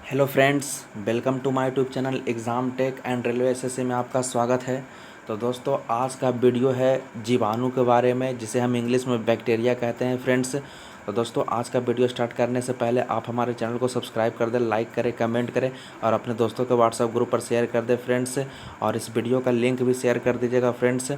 Hello friends, welcome to my YouTube channel exam tech and railway SSC में आपका स्वागत है। तो दोस्तों, आज का वीडियो है जीवाणु के बारे में, जिसे हम इंग्लिश में बैक्टीरिया कहते हैं फ्रेंड्स। तो दोस्तों, आज का वीडियो स्टार्ट करने से पहले आप हमारे चैनल को सब्सक्राइब कर दें, लाइक करें, कमेंट करें और अपने दोस्तों के व्हाट्सएप ग्रुप पर शेयर कर दें फ्रेंड्स। और इस वीडियो का लिंक भी शेयर कर दीजिएगा फ्रेंड्स।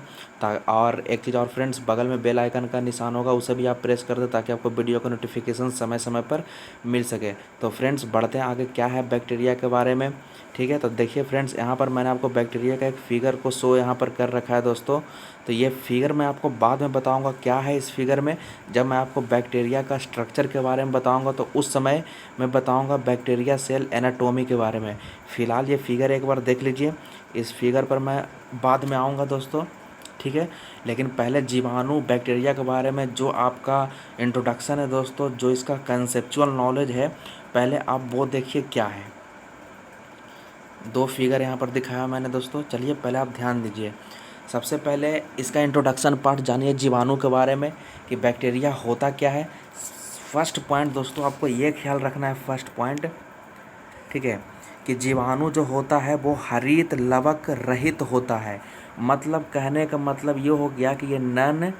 और एक चीज़ और फ्रेंड्स, बगल में बेल आइकन का निशान होगा, उसे भी आप प्रेस कर दें ताकि आपको वीडियो का नोटिफिकेशन समय समय पर मिल सके। तो फ्रेंड्स, बढ़ते हैं आगे, क्या है बैक्टीरिया के बारे में। ठीक है, तो देखिए फ्रेंड्स, यहाँ पर मैंने आपको बैक्टीरिया का एक फिगर को शो यहाँ पर कर रखा है दोस्तों। तो ये फिगर मैं आपको बाद में बताऊंगा क्या है इस फिगर में। जब मैं आपको बैक्टीरिया का स्ट्रक्चर के बारे में बताऊंगा तो उस समय मैं बताऊंगा बैक्टीरिया सेल एनाटोमी के बारे में। फ़िलहाल ये फिगर एक बार देख लीजिए, इस फिगर पर मैं बाद में आऊँगा दोस्तों। ठीक है, लेकिन पहले जीवाणु बैक्टीरिया के बारे में जो आपका इंट्रोडक्शन है दोस्तों, जो इसका कंसेप्चुअल नॉलेज है, पहले आप वो देखिए क्या है। दो फिगर यहाँ पर दिखाया मैंने दोस्तों, चलिए पहले आप ध्यान दीजिए। सबसे पहले इसका इंट्रोडक्शन पार्ट जानिए जीवाणु के बारे में कि बैक्टीरिया होता क्या है। फर्स्ट पॉइंट दोस्तों, आपको ये ख्याल रखना है, फर्स्ट पॉइंट, ठीक है, कि जीवाणु जो होता है वो हरित लवक रहित होता है। मतलब कहने का मतलब ये हो गया कि ये नन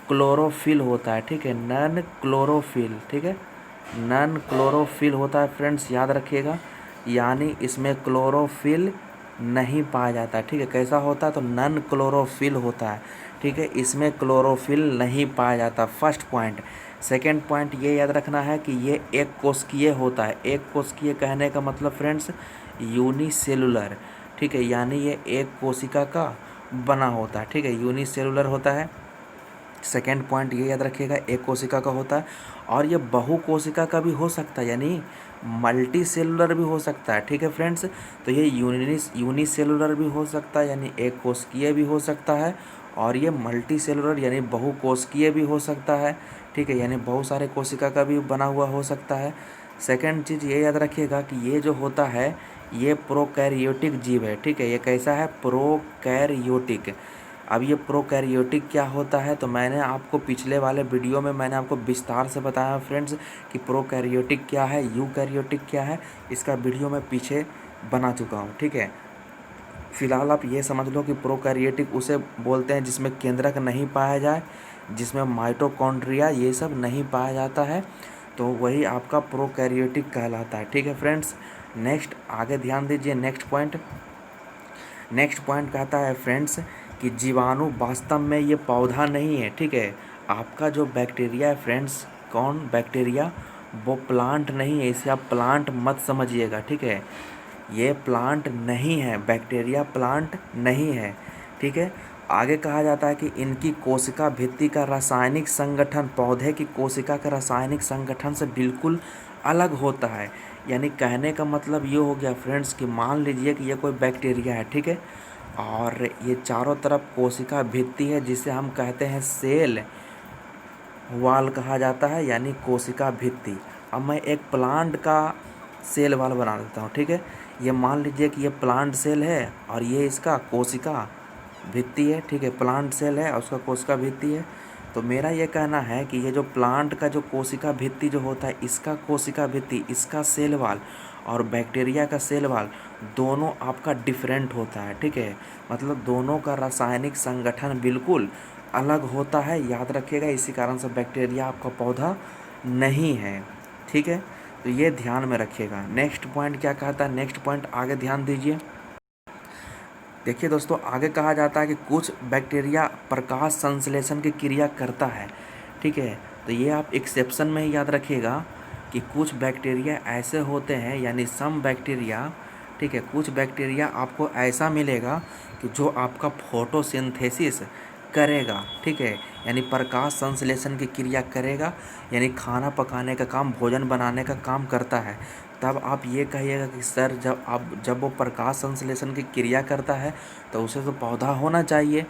क्लोरोफिल होता है। ठीक है, नन क्लोरोफिल, ठीक है, नन क्लोरोफिल होता है फ्रेंड्स, याद रखिएगा। यानी इसमें क्लोरोफिल नहीं पाया जाता है। ठीक है, कैसा होता है तो नन क्लोरोफिल होता है। ठीक है, इसमें क्लोरोफिल नहीं पाया जाता, फर्स्ट पॉइंट। सेकेंड पॉइंट ये याद रखना है कि ये एक कोशिकीय होता है। एक कोशिकीय कहने का मतलब फ्रेंड्स यूनिसेलुलर। ठीक है, यानी ये एक कोशिका का बना होता है। ठीक है, यूनिसेलुलर होता है। सेकेंड पॉइंट ये याद रखिएगा, एक कोशिका का होता है और ये बहु कोशिका का भी हो सकता है, यानी मल्टी सेलुलर भी हो सकता है। ठीक है फ्रेंड्स, तो ये यूनिसेलुलर भी हो सकता है, यानी एक कोशिकीय भी हो सकता है, और ये मल्टी सेलुलर यानी बहु कोशिकीय भी हो सकता है। ठीक है, यानी बहुत सारे कोशिका का भी बना हुआ हो सकता है। सेकेंड चीज़ ये याद रखिएगा कि ये जो होता है ये प्रोकैरियोटिक जीव है। ठीक है, ये कैसा है, प्रोकैरियोटिक। अब ये प्रोकैरियोटिक क्या होता है तो मैंने आपको पिछले वाले वीडियो में मैंने आपको विस्तार से बताया फ्रेंड्स कि प्रोकैरियोटिक क्या है, यूकैरियोटिक क्या है। इसका वीडियो मैं पीछे बना चुका हूँ। ठीक है, फिलहाल आप ये समझ लो कि प्रोकैरियोटिक उसे बोलते हैं जिसमें केंद्रक नहीं पाया जाए, जिसमें माइटोकॉन्ड्रिया ये सब नहीं पाया जाता है, तो वही आपका प्रोकैरियोटिक कहलाता है। ठीक है फ्रेंड्स, नेक्स्ट आगे ध्यान दीजिए, नेक्स्ट पॉइंट कहता है फ्रेंड्स कि जीवाणु वास्तव में ये पौधा नहीं है। ठीक है, आपका जो बैक्टीरिया है फ्रेंड्स, कौन बैक्टीरिया, वो प्लांट नहीं है, इसे आप प्लांट मत समझिएगा। ठीक है, ये प्लांट नहीं है, बैक्टीरिया प्लांट नहीं है। ठीक है, आगे कहा जाता है कि इनकी कोशिका भित्ति का रासायनिक संगठन पौधे की कोशिका का रासायनिक संगठन से बिल्कुल अलग होता है। यानी कहने का मतलब ये हो गया फ्रेंड्स कि मान लीजिए कि ये कोई बैक्टीरिया है। ठीक है, और ये चारों तरफ कोशिका भित्ति है जिसे हम कहते हैं सेल वाल कहा जाता है, यानी कोशिका भित्ति। अब मैं एक प्लांट का सेल वाल बना देता हूँ। ठीक है, ये मान लीजिए कि ये प्लांट सेल है और ये इसका कोशिका भित्ति है। ठीक है, प्लांट सेल है और उसका कोशिका भित्ति है। तो मेरा ये कहना है कि ये जो प्लांट का जो कोशिका भित्ति जो होता है, इसका कोशिका भित्ति, इसका सेल वाल और बैक्टीरिया का सेल वाल दोनों आपका डिफरेंट होता है। ठीक है, मतलब दोनों का रासायनिक संगठन बिल्कुल अलग होता है, याद रखिएगा। इसी कारण से बैक्टीरिया आपका पौधा नहीं है। ठीक है, तो ये ध्यान में रखिएगा। नेक्स्ट पॉइंट क्या कहता है, नेक्स्ट पॉइंट आगे ध्यान दीजिए। देखिए दोस्तों, आगे कहा जाता है कि कुछ बैक्टीरिया प्रकाश संश्लेषण की क्रिया करता है। ठीक है, तो ये आप एक्सेप्शन में ही याद रखिएगा कि कुछ बैक्टीरिया ऐसे होते हैं, यानी सम बैक्टीरिया, ठीक है, कुछ बैक्टीरिया आपको ऐसा मिलेगा कि जो आपका फोटोसिंथेसिस करेगा। ठीक है, यानी प्रकाश संश्लेषण की क्रिया करेगा, यानी खाना पकाने का काम, भोजन बनाने का काम करता है। तब आप ये कहिएगा कि सर जब वो प्रकाश संश्लेषण की क्रिया करता है तो उसे तो पौधा होना चाहिए।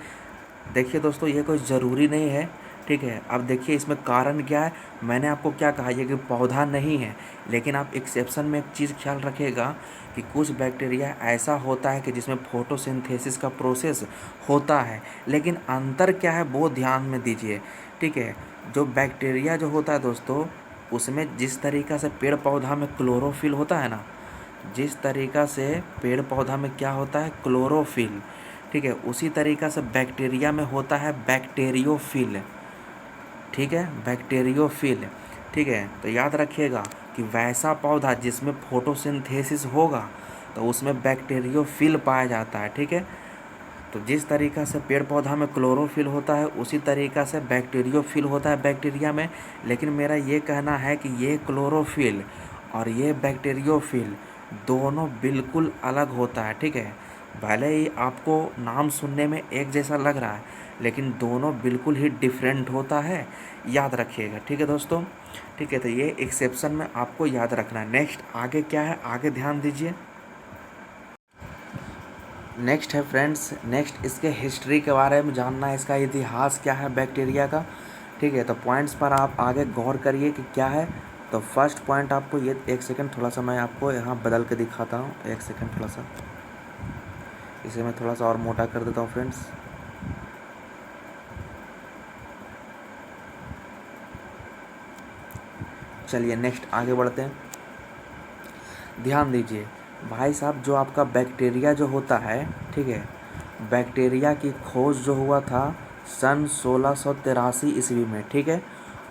देखिए दोस्तों, ये कोई ज़रूरी नहीं है। ठीक है, अब देखिए इसमें कारण क्या है। मैंने आपको क्या कहा, ये कि पौधा नहीं है, लेकिन आप एक्सेप्शन में एक चीज़ ख्याल रखिएगा कि कुछ बैक्टीरिया ऐसा होता है कि जिसमें फोटोसिंथेसिस का प्रोसेस होता है, लेकिन अंतर क्या है वो ध्यान में दीजिए। ठीक है, जो बैक्टीरिया जो होता है दोस्तों, उसमें जिस तरीक़ा से पेड़ पौधा में क्लोरोफिल होता है ना, जिस तरीक़ा से पेड़ पौधा में क्या होता है क्लोरोफिल, ठीक है, उसी तरीक़ा से बैक्टीरिया में होता है बैक्टीरियोफिल, ठीक है, बैक्टीरियोफिल, ठीक है। तो याद रखिएगा कि वैसा पौधा जिसमें फोटोसिंथेसिस होगा तो उसमें बैक्टीरियोफिल पाया जाता है, ठीक है। तो जिस तरीक़ा से पेड़ पौधा में क्लोरोफिल होता है उसी तरीक़ा से बैक्टीरियोफिल होता है बैक्टीरिया में। लेकिन मेरा ये कहना है कि ये क्लोरोफिल और ये बैक्टीरियोफिल दोनों बिल्कुल अलग होता है, ठीक है। भले ही आपको नाम सुनने में एक जैसा लग रहा है लेकिन दोनों बिल्कुल ही डिफरेंट होता है, याद रखिएगा, ठीक है दोस्तों। ठीक है, तो ये एक्सेप्शन में आपको याद रखना है। नेक्स्ट आगे क्या है, आगे ध्यान दीजिए। नेक्स्ट है फ्रेंड्स, नेक्स्ट इसके हिस्ट्री के बारे में जानना है, इसका इतिहास क्या है बैक्टीरिया का, ठीक है। तो पॉइंट्स पर आप आगे गौर करिए कि क्या है। तो फर्स्ट पॉइंट आपको ये, एक सेकंड थोड़ा सा मैं आपको यहाँ बदल के दिखाता हूँ, एक सेकंड थोड़ा सा, इसे मैं थोड़ा सा और मोटा कर देता हूँ फ्रेंड्स। चलिए नेक्स्ट आगे बढ़ते हैं। ध्यान दीजिए भाई साहब, जो आपका बैक्टीरिया जो होता है, ठीक है, बैक्टीरिया की खोज जो हुआ था सन 1683 ईस्वी में, ठीक है।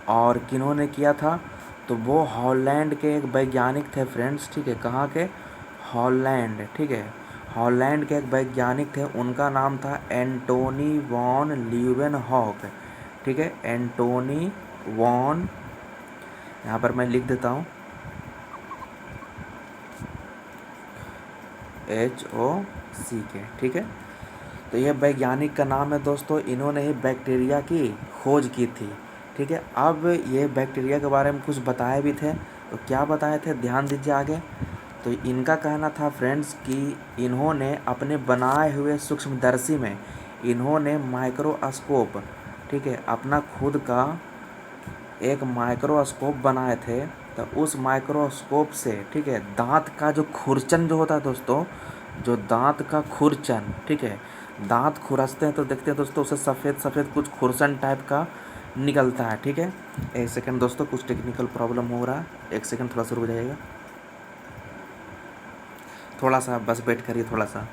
और किन्होंने किया था, तो वो हॉलैंड के एक वैज्ञानिक थे फ्रेंड्स, ठीक है। कहाँ के, हॉलैंड, ठीक है, हॉलैंड के एक वैज्ञानिक थे, उनका नाम था एंटोनी वॉन ल्यूवेनहॉक, ठीक है, एंटोनी वॉन, यहाँ पर मैं लिख देता हूँ HOCK, ठीक है। तो यह वैज्ञानिक का नाम है दोस्तों, इन्होंने ही बैक्टीरिया की खोज की थी, ठीक है। अब ये बैक्टीरिया के बारे में कुछ बताए भी थे, तो क्या बताए थे ध्यान दीजिए आगे। तो इनका कहना था फ्रेंड्स कि इन्होंने अपने बनाए हुए सूक्ष्मदर्शी में इन्होंने माइक्रोस्कोप, ठीक है, अपना खुद का एक माइक्रोस्कोप बनाए थे। तो उस माइक्रोस्कोप से, ठीक है, दांत का जो खुरचन जो होता है दोस्तों, जो दांत का खुरचन, ठीक है, दांत खुरचते हैं तो देखते हैं दोस्तों उसे सफ़ेद सफ़ेद कुछ खुरचन टाइप का निकलता है, ठीक है। एक सेकंड दोस्तों, कुछ टेक्निकल प्रॉब्लम हो रहा है, एक सेकंड थोड़ा सा रुक जाइएगा, थोड़ा सा बस वेट करिए, थोड़ा सा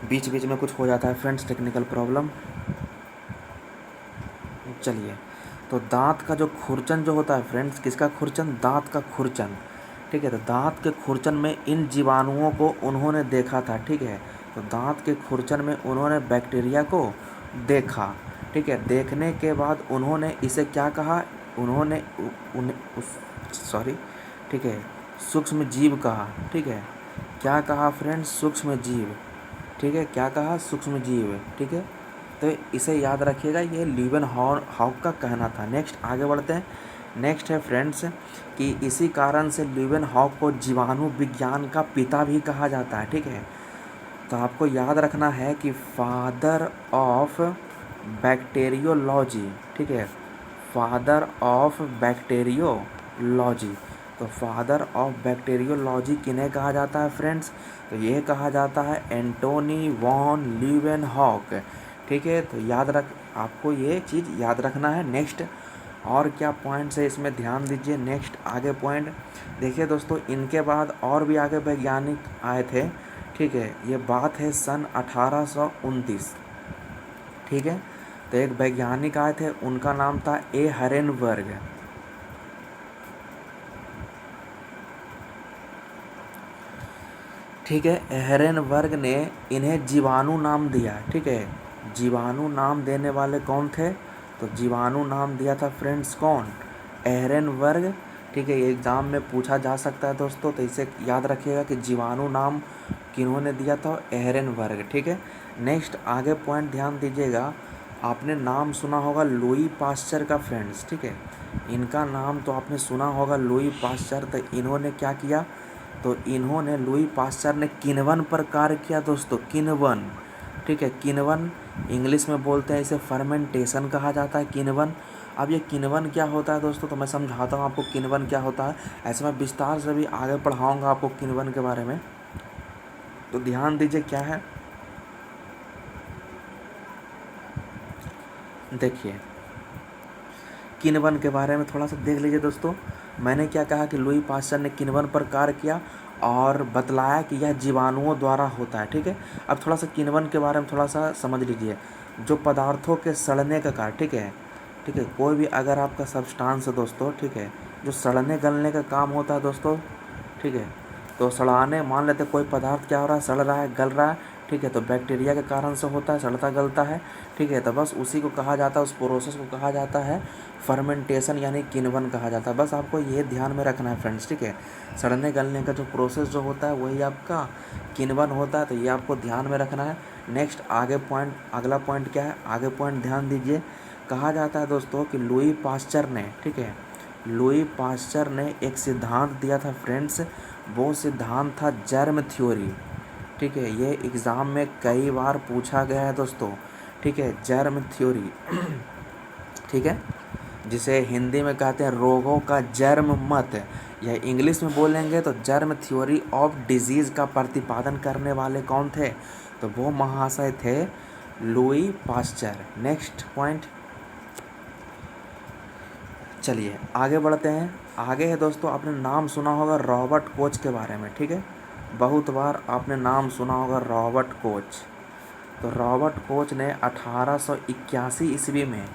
बीच बीच में कुछ हो जाता है फ्रेंड्स, टेक्निकल प्रॉब्लम। चलिए, तो दांत का जो खुरचन जो होता है फ्रेंड्स, किसका खुरचन, दांत का खुरचन, ठीक है। तो दांत के खुरचन में इन जीवाणुओं को उन्होंने देखा था, ठीक है। तो दांत के खुरचन में उन्होंने बैक्टीरिया को देखा, ठीक है। देखने के बाद उन्होंने इसे क्या कहा, उन्होंने सॉरी, ठीक है, सूक्ष्म जीव कहा, ठीक है। क्या कहा फ्रेंड्स, सूक्ष्म जीव, ठीक है, क्या कहा, सूक्ष्म जीव, ठीक है। तो इसे याद रखिएगा, ये ल्यूवेनहॉक का कहना था। नेक्स्ट आगे बढ़ते हैं। नेक्स्ट है फ्रेंड्स कि इसी कारण से ल्यूवेनहॉक को जीवाणु विज्ञान का पिता भी कहा जाता है, ठीक है। तो आपको याद रखना है कि फादर ऑफ बैक्टीरियोलॉजी, ठीक है, फादर ऑफ बैक्टीरियोलॉजी। तो फादर ऑफ बैक्टीरियोलॉजी किन्हें कहा जाता है फ्रेंड्स, तो ये कहा जाता है एंटोनी वॉन ल्यूवेनहॉक, ठीक है। तो याद रख, आपको ये चीज़ याद रखना है। नेक्स्ट और क्या पॉइंट्स है इसमें ध्यान दीजिए। नेक्स्ट आगे पॉइंट देखिए दोस्तों, इनके बाद और भी आगे वैज्ञानिक आए थे, ठीक है। ये बात है सन 1829, ठीक है। तो एक वैज्ञानिक आए थे, उनका नाम था ए हरेनबर्ग, ठीक है। हेरेनबर्ग ने इन्हें जीवाणु नाम दिया, ठीक है। जीवाणु नाम देने वाले कौन थे, तो जीवाणु नाम दिया था फ्रेंड्स कौन, हेरेनबर्ग, ठीक है। ये एग्ज़ाम में पूछा जा सकता है दोस्तों, तो इसे याद रखिएगा कि जीवाणु नाम किन्होंने दिया था, हेरेनबर्ग, ठीक है। नेक्स्ट आगे पॉइंट ध्यान दीजिएगा, आपने नाम सुना होगा लुई पाश्चर का फ्रेंड्स, ठीक है। इनका नाम तो आपने सुना होगा लुई पाश्चर। तो इन्होंने क्या किया, तो इन्होंने लुई पाश्चर ने किण्वन पर कार्य किया दोस्तों, किण्वन, ठीक है। किण्वन इंग्लिश में बोलते हैं इसे फर्मेंटेशन कहा जाता है, किण्वन। अब ये किण्वन क्या होता है दोस्तों, तो मैं समझाता हूँ आपको किण्वन क्या होता है। ऐसे मैं विस्तार से भी आगे पढ़ाऊँगा आपको किण्वन के बारे में, तो ध्यान दीजिए क्या है। देखिए किण्वन के बारे में थोड़ा सा देख लीजिए दोस्तों। मैंने क्या कहा कि लुई पाश्चर ने किण्वन पर कार्य किया और बतलाया कि यह जीवाणुओं द्वारा होता है। ठीक है, अब थोड़ा सा किण्वन के बारे में थोड़ा सा समझ लीजिए। जो पदार्थों के सड़ने का कार्य, ठीक है, कोई भी अगर आपका सब्सटेंस है दोस्तों, ठीक है, जो सड़ने गलने का काम होता है दोस्तों, ठीक है, तो सड़ाने, मान लेते कोई पदार्थ क्या हो रहा है, सड़ रहा है, गल रहा है, ठीक है, तो बैक्टीरिया के कारण से होता है, सड़ता गलता है। ठीक है, तो बस उसी को कहा जाता है, उस प्रोसेस को कहा जाता है फर्मेंटेशन यानी किण्वन कहा जाता है। बस आपको ये ध्यान में रखना है फ्रेंड्स। ठीक है, सड़ने गलने का जो प्रोसेस जो होता है वही आपका किण्वन होता है, तो ये आपको ध्यान में रखना है। नेक्स्ट आगे पॉइंट, अगला पॉइंट क्या है, आगे पॉइंट ध्यान दीजिए। कहा जाता है दोस्तों कि लुई पास्चर ने, ठीक है, लुई पास्चर ने एक सिद्धांत दिया था फ्रेंड्स, वो सिद्धांत था जर्म थ्योरी। ठीक है, ये एग्ज़ाम में कई बार पूछा गया है दोस्तों। ठीक है, जर्म थ्योरी ठीक है, जिसे हिंदी में कहते हैं रोगों का जर्म मत, या इंग्लिश में बोलेंगे तो जर्म थ्योरी ऑफ डिजीज़ का प्रतिपादन करने वाले कौन थे, तो वो महाशय थे लुई पास्चर। नेक्स्ट पॉइंट, चलिए आगे बढ़ते हैं। आगे है दोस्तों, आपने नाम सुना होगा रॉबर्ट कोच के बारे में। ठीक है, बहुत बार आपने नाम सुना होगा रॉबर्ट कोच। तो रॉबर्ट कोच ने 1881 ईस्वी में,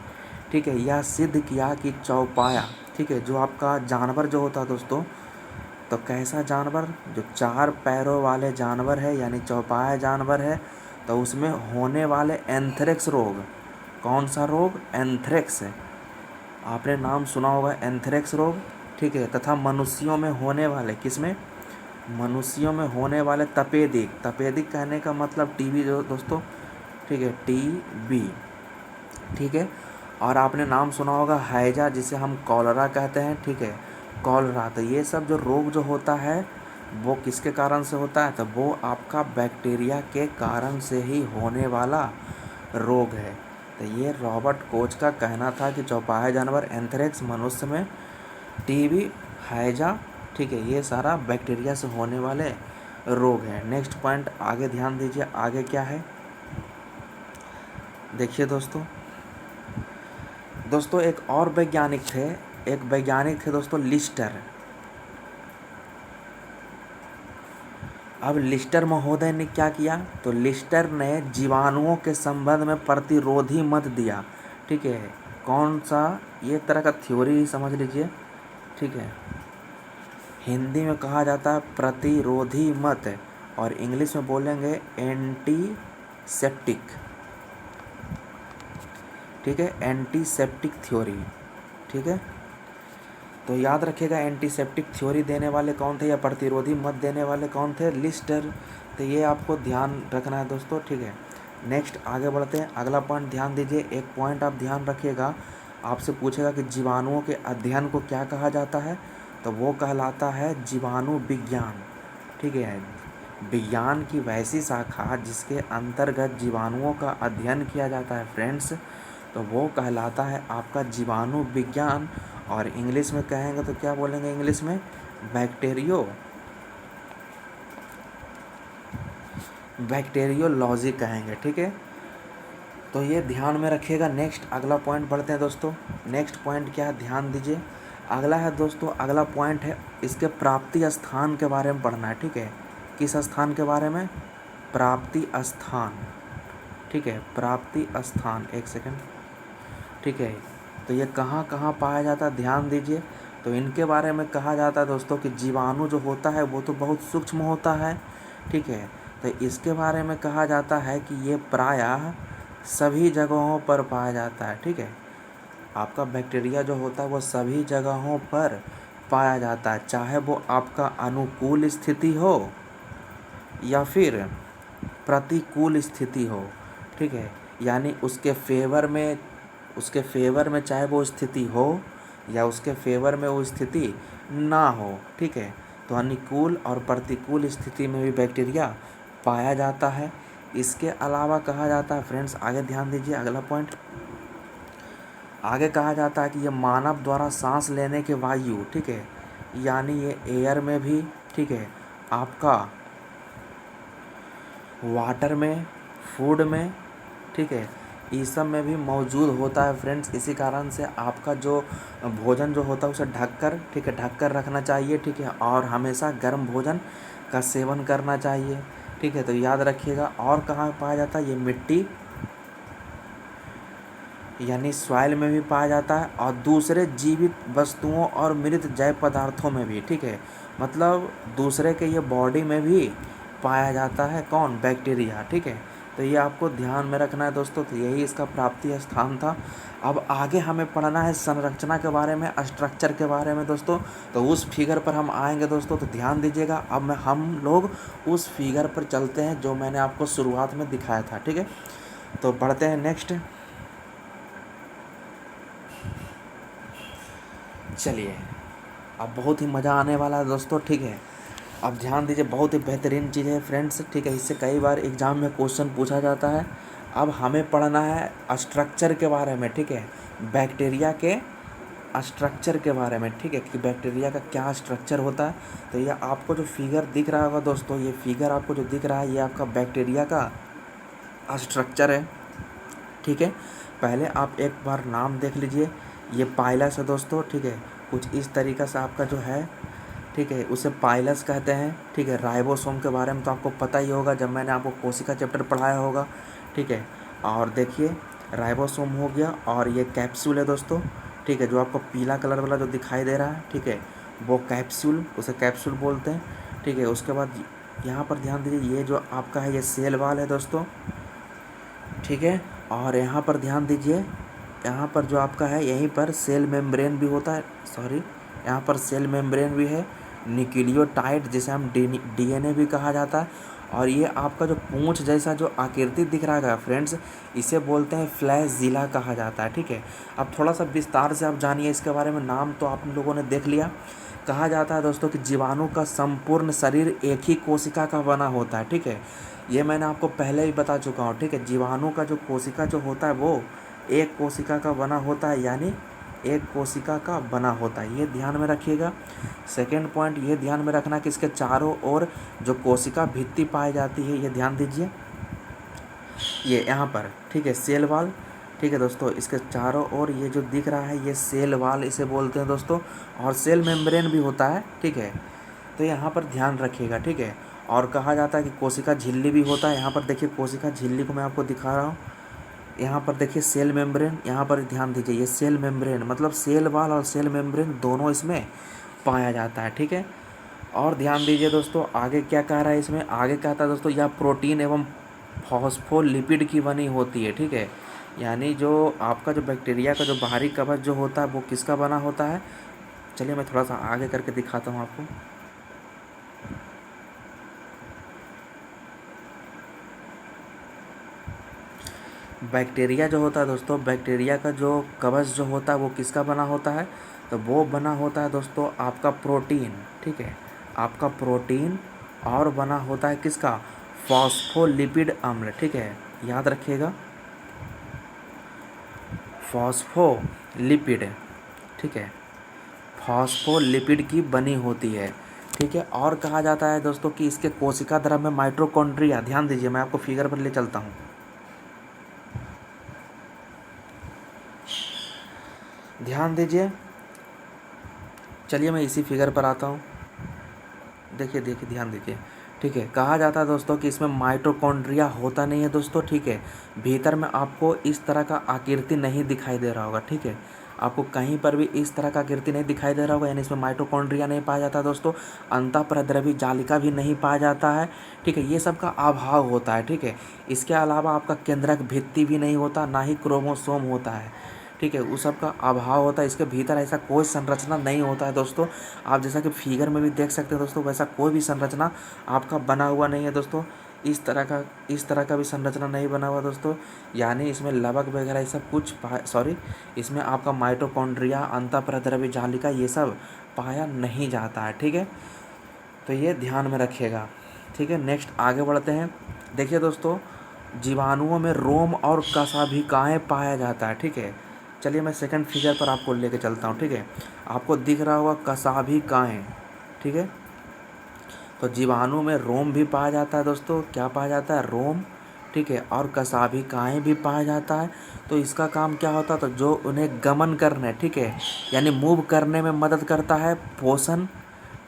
ठीक है, यह सिद्ध किया कि चौपाया, ठीक है, जो आपका जानवर जो होता है दोस्तों, तो कैसा जानवर, जो 4 पैरों वाले जानवर है यानी चौपाया जानवर है, तो उसमें होने वाले एंथ्रेक्स रोग, कौन सा रोग, एंथ्रेक्स है, आपने नाम सुना होगा एंथ्रेक्स रोग। ठीक है, तथा मनुष्यों में होने वाले, किसमें, मनुष्यों में होने वाले तपेदिक, तपेदिक कहने का मतलब टीबी जो दोस्तों, ठीक है, टीबी। ठीक है, और आपने नाम सुना होगा हैजा, जिसे हम कॉलरा कहते हैं। ठीक है, कॉलरा, तो ये सब जो रोग जो होता है वो किसके कारण से होता है, तो वो आपका बैक्टीरिया के कारण से ही होने वाला रोग है। तो ये रॉबर्ट कोच का कहना था कि चौपाया जानवर, एंथ्रेक्स, मनुष्य में टीबी, हैजा, ठीक है, ये सारा बैक्टीरिया से होने वाले रोग हैं। नेक्स्ट पॉइंट आगे ध्यान दीजिए, आगे क्या है, देखिए दोस्तों, एक और वैज्ञानिक थे, एक वैज्ञानिक थे दोस्तों लिस्टर। अब लिस्टर महोदय ने क्या किया, तो लिस्टर ने जीवाणुओं के संबंध में प्रतिरोधी मत दिया। ठीक है, कौन सा, ये तरह का थ्योरी समझ लीजिए। ठीक है, हिंदी में कहा जाता है प्रतिरोधी मत, और इंग्लिश में बोलेंगे एंटीसेप्टिक। ठीक है, एंटीसेप्टिक थ्योरी। ठीक है, तो याद रखिएगा एंटीसेप्टिक थ्योरी देने वाले कौन थे या प्रतिरोधी मत देने वाले कौन थे, लिस्टर। तो ये आपको ध्यान रखना है दोस्तों। ठीक है, नेक्स्ट आगे बढ़ते हैं, अगला पॉइंट ध्यान दीजिए। एक पॉइंट आप ध्यान रखिएगा, आपसे पूछेगा कि जीवाणुओं के अध्ययन को क्या कहा जाता है, तो वो कहलाता है जीवाणु विज्ञान। ठीक है, विज्ञान की वैसी शाखा जिसके अंतर्गत जीवाणुओं का अध्ययन किया जाता है फ्रेंड्स, तो वो कहलाता है आपका जीवाणु विज्ञान। और इंग्लिश में कहेंगे तो क्या बोलेंगे, इंग्लिश में बैक्टीरियोलॉजी कहेंगे। ठीक है, तो ये ध्यान में रखिएगा। नेक्स्ट अगला पॉइंट बढ़ते हैं दोस्तों। नेक्स्ट पॉइंट क्या है, ध्यान दीजिए। अगला है दोस्तों, अगला पॉइंट है इसके प्राप्ति स्थान के बारे में पढ़ना है। ठीक है, किस स्थान के बारे में, प्राप्ति स्थान। ठीक है, प्राप्ति स्थान, एक सेकंड। ठीक है, तो ये कहाँ कहाँ पाया जाता है, ध्यान दीजिए। तो इनके बारे में कहा जाता है दोस्तों कि जीवाणु जो होता है वो तो बहुत सूक्ष्म होता है। ठीक है, तो इसके बारे में कहा जाता है कि ये प्रायः सभी जगहों पर पाया जाता है। ठीक है, आपका बैक्टीरिया जो होता है वो सभी जगहों पर पाया जाता है, चाहे वो आपका अनुकूल स्थिति हो या फिर प्रतिकूल स्थिति हो। ठीक है, यानी उसके फेवर में चाहे वो स्थिति हो या उसके फेवर में वो स्थिति ना हो। ठीक है, तो अनुकूल और प्रतिकूल स्थिति में भी बैक्टीरिया पाया जाता है। इसके अलावा कहा जाता है फ्रेंड्स, आगे ध्यान दीजिए, अगला पॉइंट आगे कहा जाता है कि ये मानव द्वारा सांस लेने के वायु, ठीक है, यानी ये एयर में भी, ठीक है, आपका वाटर में, फूड में, ठीक है, इस सब में भी मौजूद होता है फ्रेंड्स। इसी कारण से आपका जो भोजन जो होता है उसे ढककर, ठीक है, ढककर रखना चाहिए, ठीक है, और हमेशा गर्म भोजन का सेवन करना चाहिए, ठीक है। तो याद रखिएगा। और कहाँ पाया जाता है ये मिट्टी यानी सॉइल में भी पाया जाता है, और दूसरे जीवित वस्तुओं और मृत जैव पदार्थों में भी, ठीक है। मतलब दूसरे के ये बॉडी में भी पाया जाता है कौन, बैक्टीरिया, ठीक है। तो ये आपको ध्यान में रखना है दोस्तों। तो यही इसका प्राप्ति स्थान था। अब आगे हमें पढ़ना है संरचना के बारे में, स्ट्रक्चर के बारे में दोस्तों। तो उस फिगर पर हम आएंगे दोस्तों, तो ध्यान दीजिएगा। अब हम लोग उस फिगर पर चलते हैं जो मैंने आपको शुरुआत में दिखाया था, ठीक है। तो बढ़ते हैं नेक्स्ट। चलिए, अब बहुत ही मज़ा आने वाला है दोस्तों, ठीक है। अब ध्यान दीजिए, बहुत ही बेहतरीन चीज़ है फ्रेंड्स, ठीक है। इससे कई बार एग्ज़ाम में क्वेश्चन पूछा जाता है। अब हमें पढ़ना है स्ट्रक्चर के बारे में, ठीक है, बैक्टीरिया के स्ट्रक्चर के बारे में, ठीक है, कि बैक्टीरिया का क्या स्ट्रक्चर होता है। तो ये आपको जो फिगर दिख रहा होगा दोस्तों, ये फिगर आपको जो दिख रहा है, ये आपका बैक्टीरिया का स्ट्रक्चर है, ठीक है। पहले आप एक बार नाम देख लीजिए। ये पाइलस है दोस्तों, ठीक है। कुछ इस तरीक़ा से आपका जो है, ठीक है, उसे पाइलस कहते हैं, ठीक है। राइबोसोम के बारे में तो आपको पता ही होगा, जब मैंने आपको कोशिका चैप्टर पढ़ाया होगा, ठीक है। और देखिए, राइबोसोम हो गया, और ये कैप्सूल है दोस्तों, ठीक है, जो आपको पीला कलर वाला जो दिखाई दे रहा है, ठीक है, वो कैप्सूल, उसे कैप्सूल बोलते हैं, ठीक है। उसके बाद यहाँ पर ध्यान दीजिए, ये जो आपका है ये सेल वाल है दोस्तों, ठीक है। और यहाँ पर ध्यान दीजिए, यहाँ पर जो आपका है, यहीं पर सेल मेम्ब्रेन भी होता है, सॉरी, यहाँ पर सेल मेम्ब्रेन भी है, न्यूक्लियोटाइड जिसे हम डीएनए भी कहा जाता है। और ये आपका जो पूंछ जैसा जो आकृति दिख रहा है फ्रेंड्स, इसे बोलते हैं फ्लैजिला कहा जाता है, ठीक है। अब थोड़ा सा विस्तार से आप जानिए इसके बारे में। नाम तो आप लोगों ने देख लिया। कहा जाता है दोस्तों कि जीवाणु का संपूर्ण शरीर एक ही कोशिका का बना होता है, ठीक है। ये मैंने आपको पहले ही बता चुका हूँ, ठीक है। जीवाणु का जो कोशिका जो होता है वो एक कोशिका का बना होता है, यानी एक कोशिका का बना होता है, ये ध्यान में रखिएगा। सेकेंड पॉइंट ये ध्यान में रखना कि इसके चारों ओर जो कोशिका भित्ति पाई जाती है, ये ध्यान दीजिए, ये यहाँ पर, ठीक है, सेल वाल, ठीक है दोस्तों। इसके चारों ओर ये जो दिख रहा है, ये सेल वाल इसे बोलते हैं दोस्तों। और सेल मेम्ब्रेन भी होता है, ठीक है। तो यहाँ पर ध्यान रखिएगा, ठीक है। और कहा जाता है कि कोशिका झिल्ली भी होता है। यहाँ पर देखिए, कोशिका झिल्ली को मैं आपको दिखा रहा हूँ। यहाँ पर देखिए सेल मेम्ब्रेन, यहाँ पर ध्यान दीजिए, ये सेल मेम्ब्रेन मतलब सेल वाल और सेल मेम्ब्रेन दोनों इसमें पाया जाता है, ठीक है। और ध्यान दीजिए दोस्तों, आगे क्या कह रहा है इसमें, आगे कहता है दोस्तों, यह प्रोटीन एवं फॉस्फोलिपिड की बनी होती है, ठीक है। यानी जो आपका जो बैक्टीरिया का जो बाहरी कवच जो होता है वो किसका बना होता है। चलिए मैं थोड़ा सा आगे करके दिखाता हूँ आपको। बैक्टीरिया जो होता है दोस्तों, बैक्टीरिया का जो कवच जो होता है वो किसका बना होता है, तो वो बना होता है दोस्तों आपका प्रोटीन, ठीक है, आपका प्रोटीन। और बना होता है किसका, फॉस्फोलिपिड अम्ल, ठीक है, याद रखिएगा, फॉस्फोलिपिड, ठीक है, फॉस्फोलिपिड की बनी होती है, ठीक है। और कहा जाता है दोस्तों कि इसके कोशिका द्रव्य में माइटोकॉन्ड्रिया, ध्यान दीजिए, मैं आपको फिगर पर ले चलता हूँ, ध्यान दीजिए। चलिए मैं इसी फिगर पर आता हूँ। देखिए देखिए ध्यान दीजिए, ठीक है। कहा जाता है दोस्तों कि इसमें माइटोकॉन्ड्रिया होता नहीं है दोस्तों, ठीक है। भीतर में आपको इस तरह का आकृति नहीं दिखाई दे रहा होगा, ठीक है। आपको कहीं पर भी इस तरह का आकृति नहीं दिखाई दे रहा होगा, यानी इसमें माइटोकॉन्ड्रिया नहीं पाया जाता दोस्तों। अंतःप्रद्रवी जालिका भी नहीं पाया जाता है, ठीक है। ये सब का अभाव होता है, ठीक है। इसके अलावा आपका केंद्रक भित्ति भी नहीं होता, ना ही क्रोमोसोम होता है, ठीक है। उस सब का अभाव होता है। इसके भीतर ऐसा कोई संरचना नहीं होता है दोस्तों। आप जैसा कि फिगर में भी देख सकते हैं दोस्तों, वैसा कोई भी संरचना आपका बना हुआ नहीं है दोस्तों। इस तरह का भी संरचना नहीं बना हुआ दोस्तों। यानी इसमें लवक वगैरह ये सब कुछ सॉरी, इसमें आपका माइटोकॉन्ड्रिया, अंतःप्रद्रवी जालिका ये सब पाया नहीं जाता है, ठीक है। तो ये ध्यान में रखिएगा, ठीक है। नेक्स्ट आगे बढ़ते हैं। देखिए दोस्तों, जीवाणुओं में रोम और कशाभिकाएँ पाया जाता है, ठीक है। चलिए मैं सेकंड फिगर पर आपको लेके चलता हूँ, ठीक है। आपको दिख रहा होगा कशाभिकाएँ, ठीक है। तो जीवाणु में रोम भी पाया जाता है दोस्तों, क्या पाया जाता है, रोम, ठीक है, और कशाभिकाएँ भी पाया जाता है। तो इसका काम क्या होता है, तो जो उन्हें गमन करने, ठीक है, यानी मूव करने में मदद करता है, पोषण,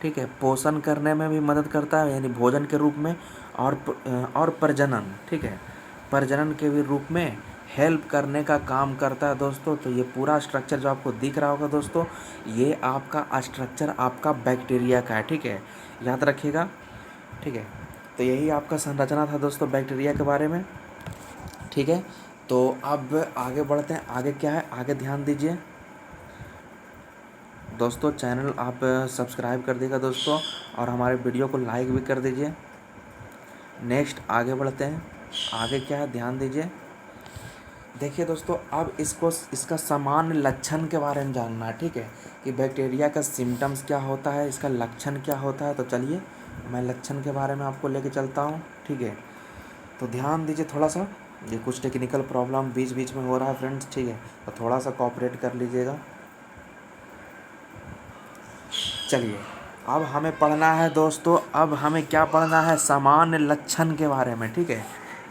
ठीक है, पोषण करने में भी मदद करता है यानी भोजन के रूप में, और प्रजनन, ठीक है, प्रजनन के भी रूप में हेल्प करने का काम करता है दोस्तों। तो ये पूरा स्ट्रक्चर जो आपको दिख रहा होगा दोस्तों, ये आपका स्ट्रक्चर आपका बैक्टीरिया का है, ठीक है, याद रखिएगा, ठीक है। तो यही आपका संरचना था दोस्तों बैक्टीरिया के बारे में, ठीक है। तो अब आगे बढ़ते हैं, आगे क्या है, आगे ध्यान दीजिए दोस्तों, चैनल आप सब्सक्राइब कर दीजिएगा दोस्तों, और हमारे वीडियो को लाइक भी कर दीजिए। नेक्स्ट आगे बढ़ते हैं, आगे क्या है ध्यान दीजिए। देखिए दोस्तों, अब इसका सामान्य लक्षण के बारे में जानना है, ठीक है, कि बैक्टीरिया का सिम्टम्स क्या होता है, इसका लक्षण क्या होता है। तो चलिए मैं लक्षण के बारे में आपको लेके चलता हूँ, ठीक है। तो ध्यान दीजिए थोड़ा सा, ये कुछ टेक्निकल प्रॉब्लम बीच बीच में हो रहा है फ्रेंड्स, ठीक है, तो थोड़ा सा कोऑपरेट कर लीजिएगा। चलिए अब हमें पढ़ना है दोस्तों, अब हमें क्या पढ़ना है, सामान्य लक्षण के बारे में, ठीक है,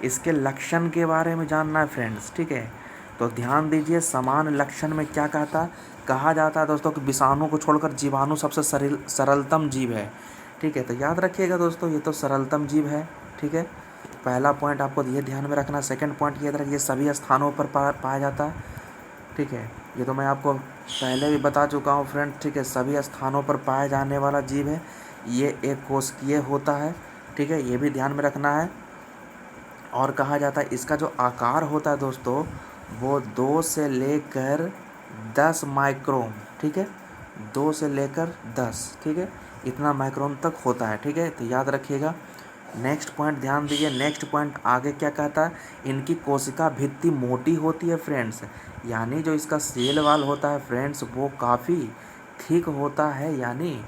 इसके लक्षण के बारे में जानना है फ्रेंड्स, ठीक है। तो ध्यान दीजिए, सामान्य लक्षण में क्या कहा जाता है दोस्तों कि विषाणु को छोड़कर जीवाणु सबसे सरलतम जीव है, ठीक है। तो याद रखिएगा दोस्तों, ये तो सरलतम जीव है, ठीक है, पहला पॉइंट आपको ये ध्यान में रखना। सेकंड पॉइंट याद रखिए, सभी स्थानों पर पाया जाता है, ठीक है, ये तो मैं आपको पहले भी बता चुका हूँ फ्रेंड, ठीक है, सभी स्थानों पर पाए जाने वाला जीव है, ये एक कोशिकीय होता है, ठीक है, ये भी ध्यान में रखना है। और कहा जाता है इसका जो आकार होता है दोस्तों, वो 2 से लेकर 10 माइक्रोन, ठीक है, 2 से लेकर 10, ठीक है, इतना माइक्रोन तक होता है, ठीक है, तो याद रखिएगा। नेक्स्ट पॉइंट ध्यान दीजिए, नेक्स्ट पॉइंट आगे क्या कहता है, इनकी कोशिका भित्ति मोटी होती है फ्रेंड्स, यानी जो इसका सेल वाल होता है फ्रेंड्स, वो काफ़ी थिक होता है, यानी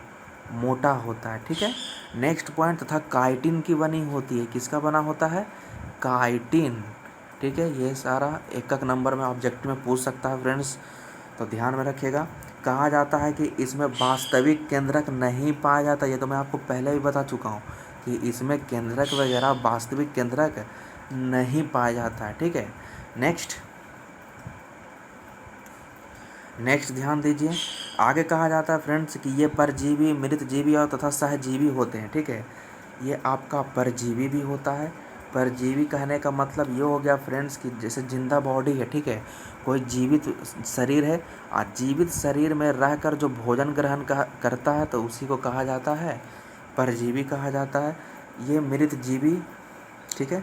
मोटा होता है, ठीक है। नेक्स्ट पॉइंट तथा काइटिन की बनी होती है, किसका बना होता है, काइटिन, ठीक है, ये सारा एक नंबर में ऑब्जेक्ट में पूछ सकता है फ्रेंड्स, तो ध्यान में रखिएगा। कहा जाता है कि इसमें वास्तविक केंद्रक नहीं पाया जाता, ये तो मैं आपको पहले भी बता चुका हूँ कि इसमें केंद्रक वगैरह वास्तविक केंद्रक नहीं पाया जाता है, ठीक है। नेक्स्ट ध्यान दीजिए, आगे कहा जाता है फ्रेंड्स कि ये परजीवी, मृतजीवी और तथा सहजीवी होते हैं, ठीक है, ये आपका परजीवी भी होता है। परजीवी कहने का मतलब ये हो गया फ्रेंड्स कि जैसे जिंदा बॉडी है, ठीक है, कोई जीवित शरीर है, और जीवित शरीर में रहकर जो भोजन ग्रहण करता है, तो उसी को कहा जाता है परजीवी कहा जाता है। ये मृतजीवी, ठीक है,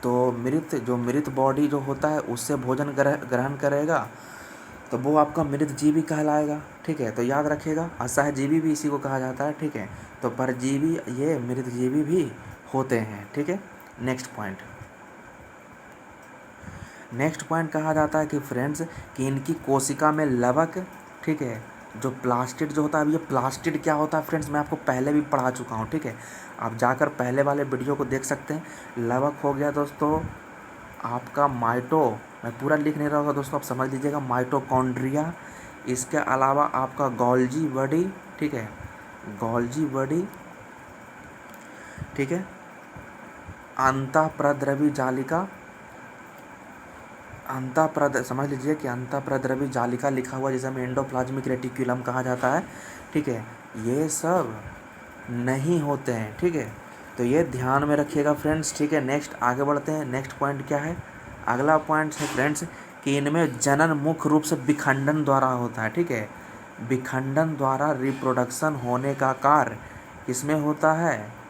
तो मृत बॉडी जो होता है उससे भोजन ग्रहण करेगा, तो वो आपका मृतजीवी कहलाएगा, ठीक है, तो याद रखिएगा। असहजीवी भी इसी को कहा जाता है, ठीक है, तो परजीवी ये मृतजीवी भी होते हैं, ठीक है। नेक्स्ट पॉइंट कहा जाता है कि फ्रेंड्स कि इनकी कोशिका में लवक, ठीक है, जो प्लास्टिड जो होता है, अब ये प्लास्टिड क्या होता है फ्रेंड्स, मैं आपको पहले भी पढ़ा चुका हूँ, ठीक है, आप जाकर पहले वाले वीडियो को देख सकते हैं। लवक हो गया दोस्तों आपका मैं पूरा लिख नहीं रहा होगा दोस्तों, आप समझ लीजिएगा, माइटोकॉन्ड्रिया, इसके अलावा आपका गोल्जी बॉडी, ठीक है, गोल्जी बॉडी, ठीक है, अंतःप्रद्रवी जालिका, समझ लीजिए कि अंतःप्रद्रवी जालिका लिखा हुआ जिसे हमें एंडोप्लाज्मिक रेटिक्यूलम कहा जाता है, ठीक है, ये सब नहीं होते हैं, ठीक है, तो ये ध्यान में रखिएगा फ्रेंड्स, ठीक है। नेक्स्ट आगे बढ़ते हैं, नेक्स्ट पॉइंट क्या है, अगला पॉइंट है फ्रेंड्स कि इनमें जनन मुख्य रूप से विखंडन द्वारा होता है, ठीक है, विखंडन द्वारा रिप्रोडक्शन होने का कार्य किसमें होता है,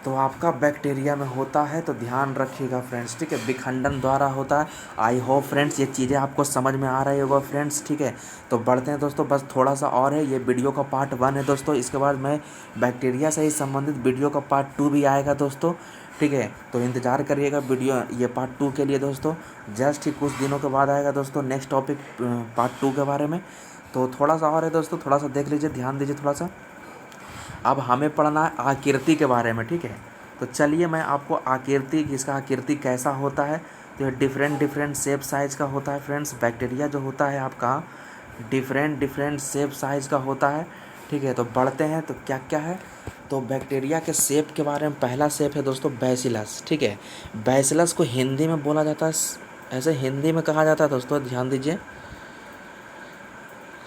तो आपका बैक्टीरिया में होता है, तो ध्यान रखिएगा फ्रेंड्स, ठीक है, विखंडन द्वारा होता है। आई होप फ्रेंड्स ये चीज़ें आपको समझ में आ रही होगा फ्रेंड्स, ठीक है। तो बढ़ते हैं दोस्तों, बस थोड़ा सा और है, ये वीडियो का पार्ट 1 है दोस्तों, इसके बाद मैं बैक्टीरिया से ही संबंधित वीडियो का पार्ट 2 भी आएगा दोस्तों, ठीक है, तो इंतज़ार करिएगा वीडियो ये पार्ट 2 के लिए दोस्तों, जस्ट ही कुछ दिनों के बाद आएगा दोस्तों नेक्स्ट टॉपिक पार्ट 2 के बारे में। तो थोड़ा सा और है दोस्तों, थोड़ा सा देख लीजिए, ध्यान दीजिए थोड़ा सा। अब हमें पढ़ना है आकृति के बारे में, ठीक है, तो चलिए मैं आपको आकृति, इसका आकृति कैसा होता है, तो ये डिफरेंट शेप साइज़ का होता है फ्रेंड्स, बैक्टीरिया जो होता है आपका डिफरेंट शेप साइज़ का होता है, ठीक है। तो बढ़ते हैं, तो क्या क्या है, तो बैक्टीरिया के शेप के बारे में पहला शेप है दोस्तों बैसिलस, ठीक है। बैसिलस को हिंदी में बोला जाता है, ऐसे हिंदी में कहा जाता है दोस्तों, ध्यान दीजिए,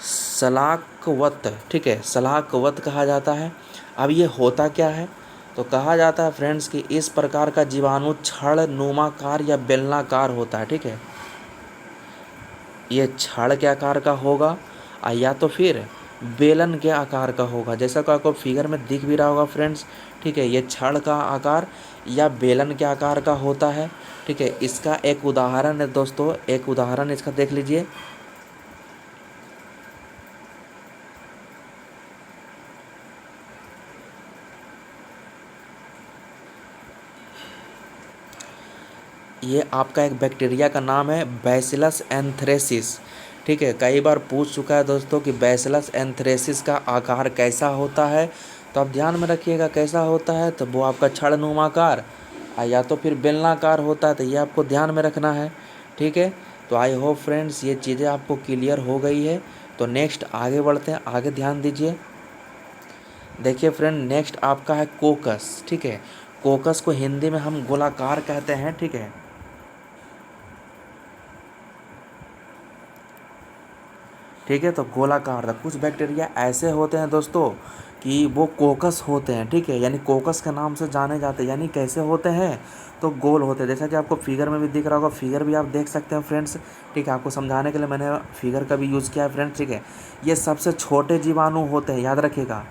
सलाकवत, ठीक है, सलाकवत कहा जाता है। अब ये होता क्या है, तो कहा जाता है फ्रेंड्स कि इस प्रकार का जीवाणु छड़ नुमाकार या बेलनाकार होता है, ठीक है। ये छड़ के आकार का होगा या तो फिर बेलन के आकार का होगा, जैसा कि आपको फिगर में दिख भी रहा होगा फ्रेंड्स, ठीक है। ये छड़ का आकार या बेलन के आकार का होता है, ठीक है। इसका एक उदाहरण है दोस्तों, एक उदाहरण इसका देख लीजिए। ये आपका एक बैक्टीरिया का नाम है बैसिलस एंथ्रेसिस, ठीक है। कई बार पूछ चुका है दोस्तों कि बैसिलस एंथ्रेसिस का आकार कैसा होता है, तो आप ध्यान में रखिएगा कैसा होता है, तो वो आपका छड़नुमाकार या तो फिर बेलनाकार होता है, तो ये आपको ध्यान में रखना है, ठीक है। तो आई होप फ्रेंड्स ये चीज़ें आपको क्लियर हो गई है। तो नेक्स्ट आगे बढ़ते हैं, आगे ध्यान दीजिए। देखिए फ्रेंड, नेक्स्ट आपका है कोकस, ठीक है। कोकस को हिंदी में हम गोलाकार कहते हैं, ठीक है। ठीक है, तो गोलाकार था। कुछ बैक्टीरिया ऐसे होते हैं दोस्तों कि वो कोकस होते हैं, ठीक है, यानी कोकस के नाम से जाने जाते हैं। यानी कैसे होते हैं, तो गोल होते हैं, जैसा कि आपको फिगर में भी दिख रहा होगा, फिगर भी आप देख सकते हैं फ्रेंड्स, ठीक है। आपको समझाने के लिए मैंने फिगर का भी यूज़ किया है फ्रेंड्स, ठीक है। ये सबसे छोटे जीवाणु होते हैं, याद रखिएगा,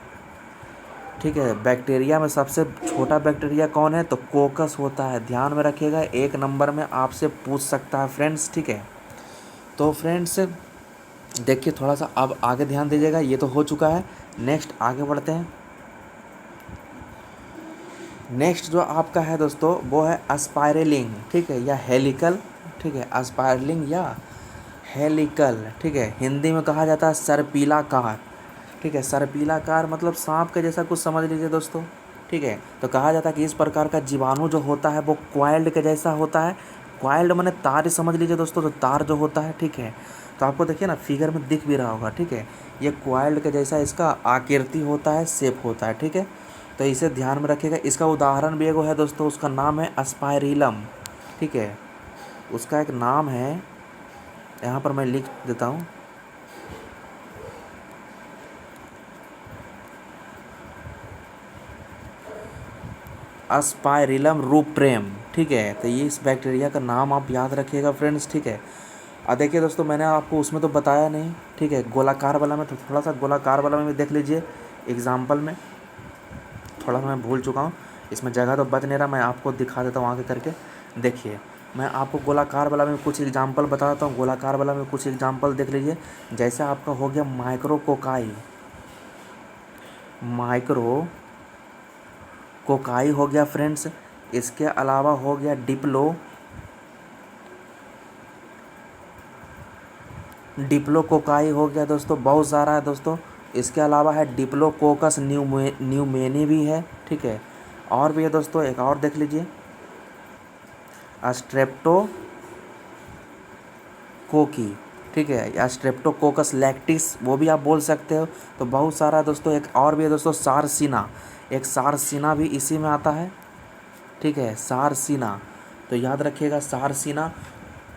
ठीक है। बैक्टीरिया में सबसे छोटा बैक्टीरिया कौन है, तो कोकस होता है, ध्यान में रखिएगा, 1 नंबर में आपसे पूछ सकता है फ्रेंड्स, ठीक है। तो फ्रेंड्स देखिए थोड़ा सा अब आगे ध्यान दीजिएगा, ये तो हो चुका है। नेक्स्ट आगे बढ़ते हैं। नेक्स्ट जो आपका है दोस्तों वो है अस्पायरलिंग, ठीक है, या हेलिकल, ठीक है। अस्पायरलिंग या हेलिकल, ठीक है, हिंदी में कहा जाता है सर्पिलाकार, ठीक है। सर्पिलाकार मतलब सांप के जैसा कुछ समझ लीजिए दोस्तों, ठीक है। तो कहा जाता है कि इस प्रकार का जीवाणु जो होता है वो क्वाइल्ड के जैसा होता है। क्वाइल्ड माने तार ही समझ लीजिए दोस्तों, तो तार जो होता है, ठीक है। तो आपको देखिए ना फिगर में दिख भी रहा होगा, ठीक है। ये क्वाइल्ड के जैसा इसका आकृति होता है, शेप होता है, ठीक है। तो इसे ध्यान में रखिएगा। इसका उदाहरण भी एगो है दोस्तों, उसका नाम है अस्पायरिलम, ठीक है। उसका एक नाम है, यहाँ पर मैं लिख देता हूँ, अस्पायरिलम रूप्रेम, ठीक है। तो ये इस बैक्टीरिया का नाम आप याद रखिएगा फ्रेंड्स, ठीक है। देखिए दोस्तों मैंने आपको उसमें तो बताया नहीं, ठीक है। गोलाकार वाला में तो थोड़ा सा गोलाकार वाला में भी देख लीजिए एग्जाम्पल में, थोड़ा सा मैं भूल चुका हूँ, इसमें जगह तो बच नहीं रहा, मैं आपको दिखा देता हूँ आगे करके। देखिए मैं आपको गोलाकार वाला में कुछ एग्जाम्पल बता देता हूँ, गोलाकार वाला में कुछ एग्जाम्पल देख लीजिए। जैसे आपका हो गया माइक्रोकोकाई, माइक्रो कोकाई हो गया फ्रेंड्स। इसके अलावा हो गया डिप्लोकोकाई हो गया दोस्तों, बहुत सारा है दोस्तों। इसके अलावा है डिप्लोकोकस न्यूमेनी भी है, ठीक है। और भी है दोस्तों, एक और देख लीजिए स्ट्रेप्टोकोकी, ठीक है, या स्ट्रेप्टोकोकस लैक्टिस वो भी आप बोल सकते हो। तो बहुत सारा है दोस्तों। एक और भी है दोस्तों सारसीना, एक सारसीना भी इसी में आता है, ठीक है, सारसीना। तो याद रखिएगा सारसीना,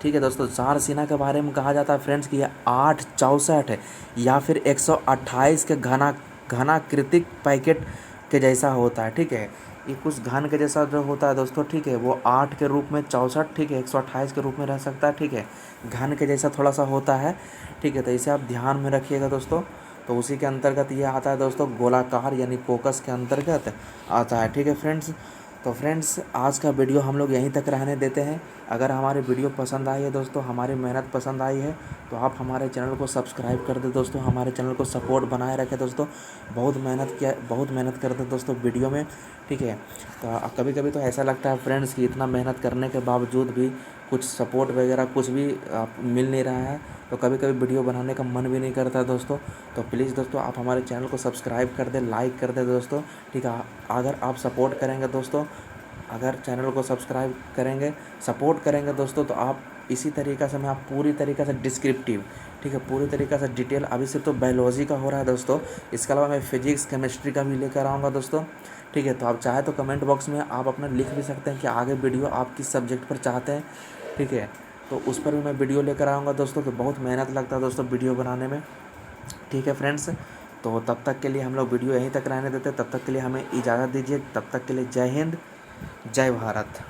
ठीक है दोस्तों। सारसीना के बारे में कहा जाता है फ्रेंड्स कि यह 864 है या फिर 128 के घनाकृतिक पैकेट के जैसा होता है, ठीक है। ये कुछ घन के जैसा जो होता है दोस्तों, ठीक है, वो 8 के रूप में 64, ठीक है, 128 के रूप में रह सकता है, ठीक है। घन के जैसा थोड़ा सा होता है, ठीक है। तो इसे आप ध्यान में रखिएगा दोस्तों। तो उसी के अंतर्गत ये आता है दोस्तों, गोलाकार यानी कोकस के अंतर्गत आता है, ठीक है फ्रेंड्स। तो फ्रेंड्स आज का वीडियो हम लोग यहीं तक रहने देते हैं। अगर हमारी वीडियो पसंद आई है दोस्तों, हमारी मेहनत पसंद आई है, तो आप हमारे चैनल को सब्सक्राइब कर दें दोस्तों, हमारे चैनल को सपोर्ट बनाए रखें दोस्तों। बहुत मेहनत करते हैं दोस्तों वीडियो में, ठीक है। तो कभी कभी तो ऐसा लगता है फ्रेंड्स कि इतना मेहनत करने के बावजूद भी कुछ सपोर्ट वगैरह कुछ भी मिल नहीं रहा है, तो कभी कभी वीडियो बनाने का मन भी नहीं करता दोस्तों। तो प्लीज़ दोस्तों आप हमारे चैनल को सब्सक्राइब कर दें, लाइक कर दें दोस्तों, ठीक है। अगर आप सपोर्ट करेंगे दोस्तों, अगर चैनल को सब्सक्राइब करेंगे, सपोर्ट करेंगे दोस्तों, तो आप इसी तरीक़े से मैं आप पूरी तरीक़े से डिस्क्रिप्टिव, ठीक है, पूरी तरीके से डिटेल। अभी सिर्फ तो बायोलॉजी का हो रहा है दोस्तों, इसके अलावा मैं फिजिक्स केमिस्ट्री का भी लेकर आऊँगा दोस्तों। ठीक है, तो आप चाहे तो कमेंट बॉक्स में आप अपना लिख भी सकते हैं कि आगे वीडियो आप किस सब्जेक्ट पर चाहते हैं। ठीक है, तो उस पर भी मैं वीडियो लेकर आऊँगा दोस्तों। तो बहुत मेहनत लगता है दोस्तों वीडियो बनाने में। ठीक है फ्रेंड्स, तो तब तक के लिए हम लोग वीडियो यहीं तक रहने देते हैं। तब तक के लिए हमें इजाज़त दीजिए। तब तक के लिए जय हिंद, जय भारत।